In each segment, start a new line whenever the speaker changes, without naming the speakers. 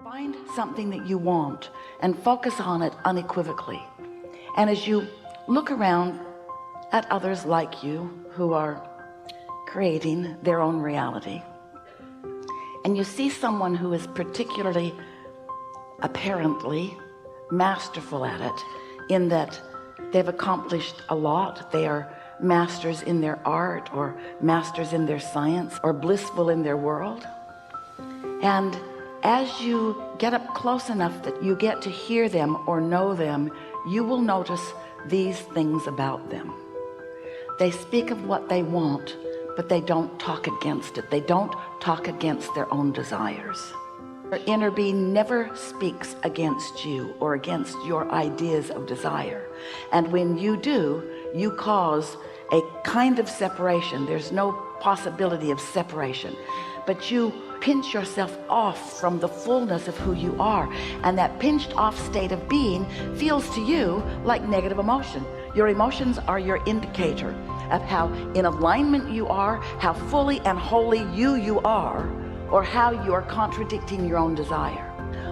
Find something that you want and focus on it unequivocally. And as you look around at others like you who are creating their own reality, and you see someone who is particularly apparently masterful at it, in that they've accomplished a lot, they are masters in their art or masters in their science or blissful in their world, and as you get up close enough that you get to hear them or know them, you will notice these things about them. They speak of what they want, but they don't talk against it. They don't talk against their own desires. Your inner being never speaks against you or against your ideas of desire. And when you do, you cause a kind of separation. There's no possibility of separation, but you pinch yourself off from the fullness of who you are, and that pinched off state of being feels to you like negative emotion. Your emotions are your indicator of how in alignment you are, how fully and wholly you are, or how you are contradicting your own desire.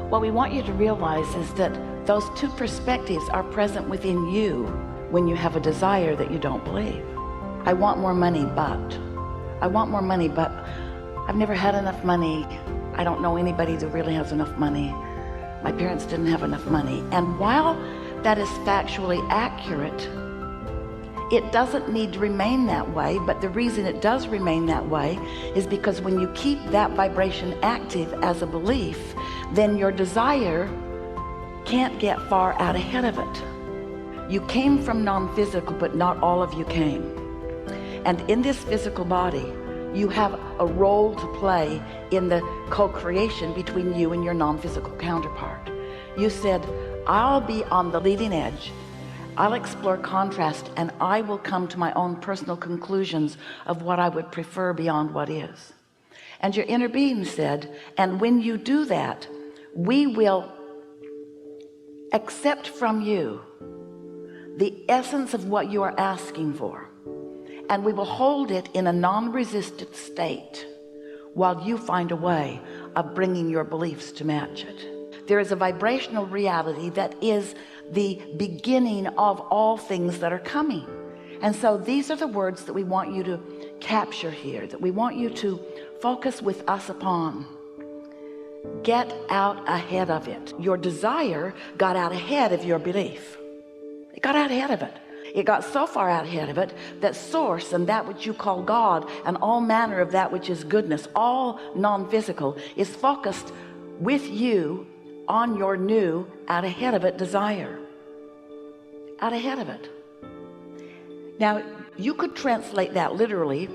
What we want you to realize is that those two perspectives are present within you when you have a desire that you don't believe. I want more money, but I've never had enough money. I don't know anybody that really has enough money. My parents didn't have enough money. And while that is factually accurate, it doesn't need to remain that way. But the reason it does remain that way is because when you keep that vibration active as a belief, then your desire can't get far out ahead of it. You came from non-physical, but not all of you came. And in this physical body, you have a role to play in the co-creation between you and your non-physical counterpart. You said, I'll be on the leading edge, I'll explore contrast, and I will come to my own personal conclusions of what I would prefer beyond what is. And your inner being said, and when you do that, we will accept from you the essence of what you are asking for, and we will hold it in a non-resistant state while you find a way of bringing your beliefs to match it. There is a vibrational reality that is the beginning of all things that are coming. And so these are the words that we want you to capture here, that we want you to focus with us upon. Get out ahead of it. Your desire got out ahead of your belief. It got out ahead of it. It got so far out ahead of it that source and that which you call God and all manner of that which is goodness, all non-physical, is focused with you on your new out ahead of it desire. Out ahead of it. Now you could translate that literally,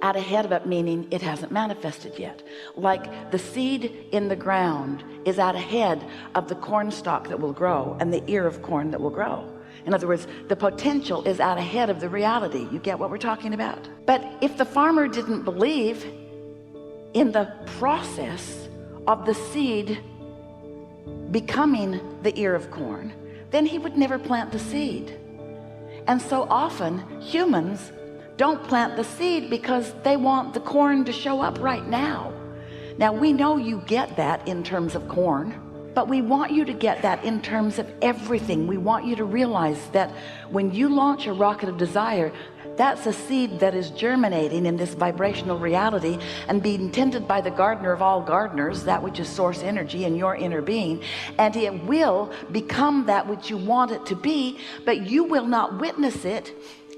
out ahead of it, meaning it hasn't manifested yet. Like the seed in the ground is out ahead of the corn stalk that will grow and the ear of corn that will grow. In other words, the potential is out ahead of the reality. You get what we're talking about? But if the farmer didn't believe in the process of the seed becoming the ear of corn, then he would never plant the seed. And so often humans don't plant the seed because they want the corn to show up right now. Now we know you get that in terms of corn, but we want you to get that in terms of everything. We want you to realize that when you launch a rocket of desire, that's a seed that is germinating in this vibrational reality and being tended by the gardener of all gardeners, that which is source energy in your inner being, and it will become that which you want it to be, but you will not witness it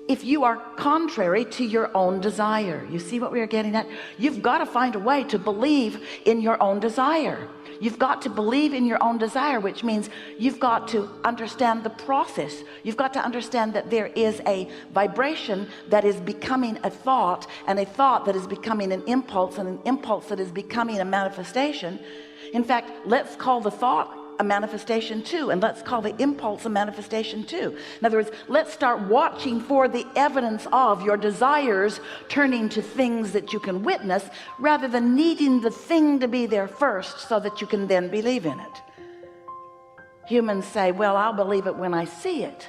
if you are contrary to your own desire. You see what we are getting at? You've got to find a way to believe in your own desire. You've got to believe in your own desire, which means you've got to understand the process. You've got to understand that there is a vibration that is becoming a thought, and a thought that is becoming an impulse, and an impulse that is becoming a manifestation. In fact, let's call the thought a manifestation too, and let's call the impulse a manifestation too. In other words, let's start watching for the evidence of your desires turning to things that you can witness, rather than needing the thing to be there first so that you can then believe in it. Humans say, well, I'll believe it when I see it.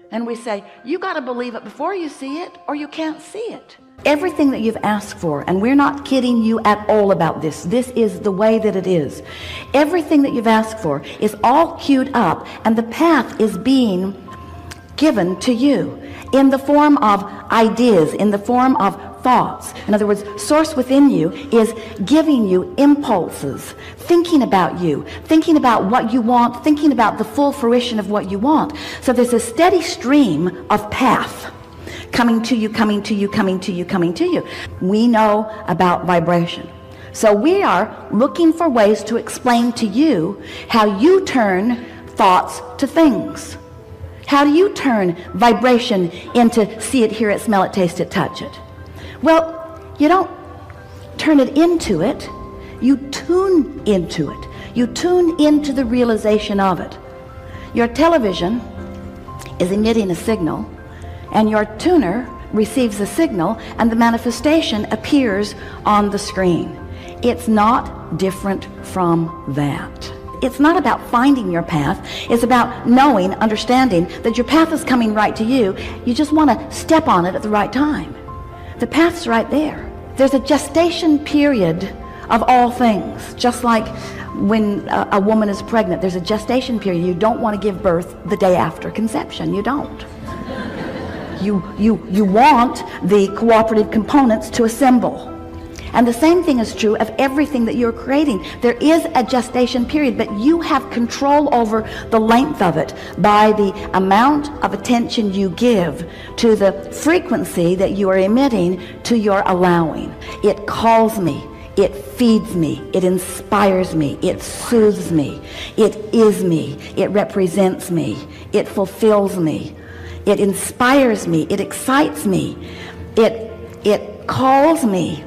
And we say, you got to believe it before you see it, or you can't see it. Everything that you've asked for, and we're not kidding you at all about this. This is the way that it is. Everything that you've asked for is all queued up, and the path is being given to you in the form of ideas, in the form of thoughts. In other words, source within you is giving you impulses, thinking about you, thinking about what you want, thinking about the full fruition of what you want. So there's a steady stream of path coming to you, coming to you, coming to you, coming to you. We know about vibration. So we are looking for ways to explain to you how you turn thoughts to things. How do you turn vibration into see it, hear it, smell it, taste it, touch it? Well, you don't turn it into it. You tune into it. You tune into the realization of it. Your television is emitting a signal, and your tuner receives a signal, and the manifestation appears on the screen. It's not different from that. It's not about finding your path. It's about knowing, understanding that your path is coming right to you. You just want to step on it at the right time. The path's right there. There's a gestation period of all things. Just like when a woman is pregnant, there's a gestation period. You don't want to give birth the day after conception. You don't. You want the cooperative components to assemble. And the same thing is true of everything that you're creating. There is a gestation period, but you have control over the length of it by the amount of attention you give to the frequency that you are emitting to your allowing. It calls me. It feeds me. It inspires me. It soothes me. It is me. It represents me. It fulfills me. It inspires me. It excites me. It calls me.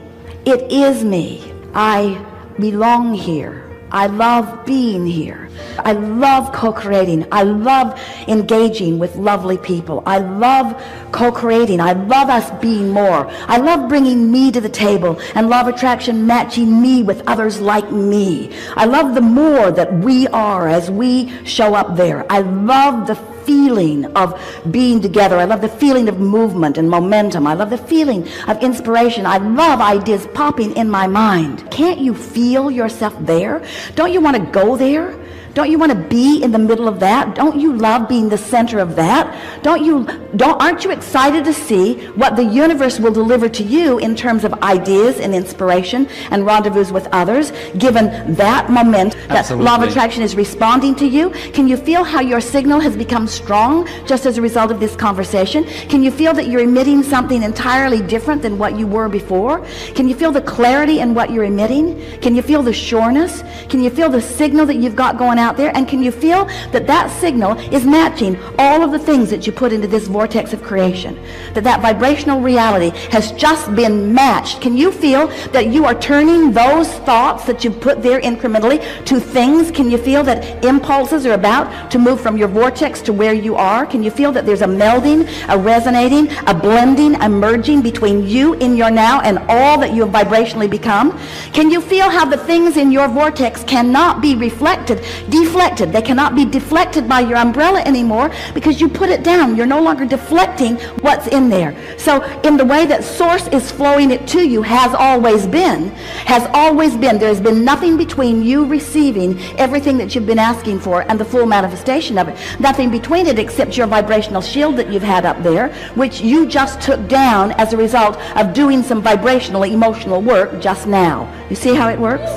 It is me. I belong here. I love being here. I love co-creating. I love engaging with lovely people. I love co-creating. I love us being more. I love bringing me to the table and law of attraction matching me with others like me. I love the more that we are as we show up there. I love the feeling of being together. I love the feeling of movement and momentum. I love the feeling of inspiration. I love ideas popping in my mind. Can't you feel yourself there? Don't you want to go there? Don't you want to be in the middle of that? Don't you love being the center of that? Aren't you excited to see what the universe will deliver to you in terms of ideas and inspiration and rendezvous with others, given that moment that law of attraction is responding to you? Can you feel how your signal has become strong just as a result of this conversation? Can you feel that you're emitting something entirely different than what you were before? Can you feel the clarity in what you're emitting? Can you feel the sureness? Can you feel the signal that you've got going out there? And can you feel that that signal is matching all of the things that you put into this vortex of creation? That vibrational reality has just been matched. Can you feel that you are turning those thoughts that you put there incrementally to things? Can you feel that impulses are about to move from your vortex to where you are? Can you feel that there's a melding, a resonating, a blending, a merging between you in your now and all that you have vibrationally become? Can you feel how the things in your vortex cannot be deflected? They cannot be deflected by your umbrella anymore because you put it down. You're no longer deflecting what's in there. So in the way that source is flowing it to you has always been. There's been nothing between you receiving everything that you've been asking for and the full manifestation of it. Nothing between it except your vibrational shield that you've had up there, which you just took down as a result of doing some vibrational, emotional work just now. You see how it works?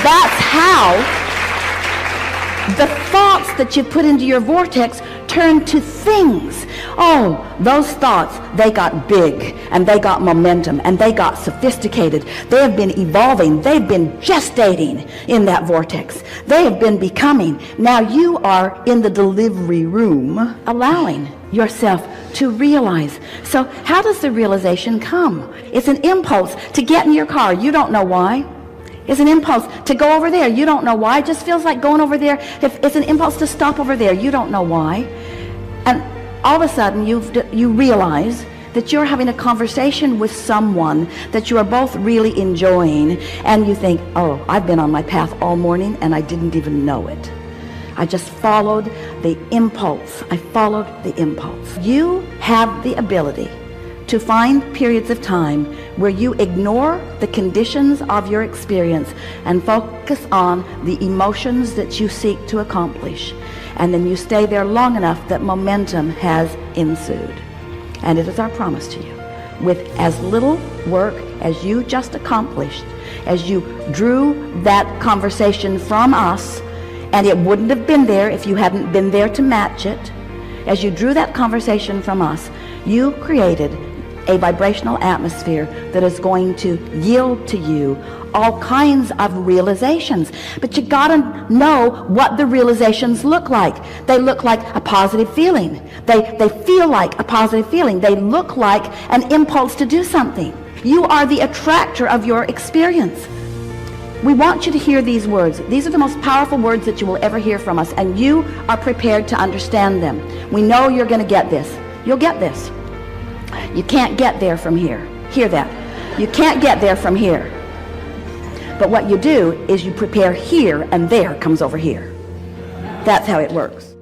That's how the thoughts that you put into your vortex turn to things. Oh, those thoughts, they got big and they got momentum and they got sophisticated. They have been evolving. They've been gestating in that vortex. They have been becoming. Now you are in the delivery room allowing yourself to realize. So how does the realization come? It's an impulse to get in your car. You don't know why. It's an impulse to go over there. You don't know why. It just feels like going over there. It's an impulse to stop over there. You don't know why. And all of a sudden you realize that you're having a conversation with someone that you are both really enjoying, and you think, oh, I've been on my path all morning and I didn't even know it. I just followed the impulse. I followed the impulse. You have the ability to find periods of time where you ignore the conditions of your experience and focus on the emotions that you seek to accomplish. And then you stay there long enough that momentum has ensued. And it is our promise to you, with as little work as you just accomplished, as you drew that conversation from us, and it wouldn't have been there if you hadn't been there to match it. As you drew that conversation from us, you created a vibrational atmosphere that is going to yield to you all kinds of realizations. But you gotta know what the realizations look like. They look like a positive feeling. They feel like a positive feeling. They look like an impulse to do something. You are the attractor of your experience. We want you to hear these words. These are the most powerful words that you will ever hear from us, and you are prepared to understand them. We know you're going to get this. You'll get this. You can't get there from here. Hear that. You can't get there from here. But what you do is you prepare here, and there comes over here. That's how it works.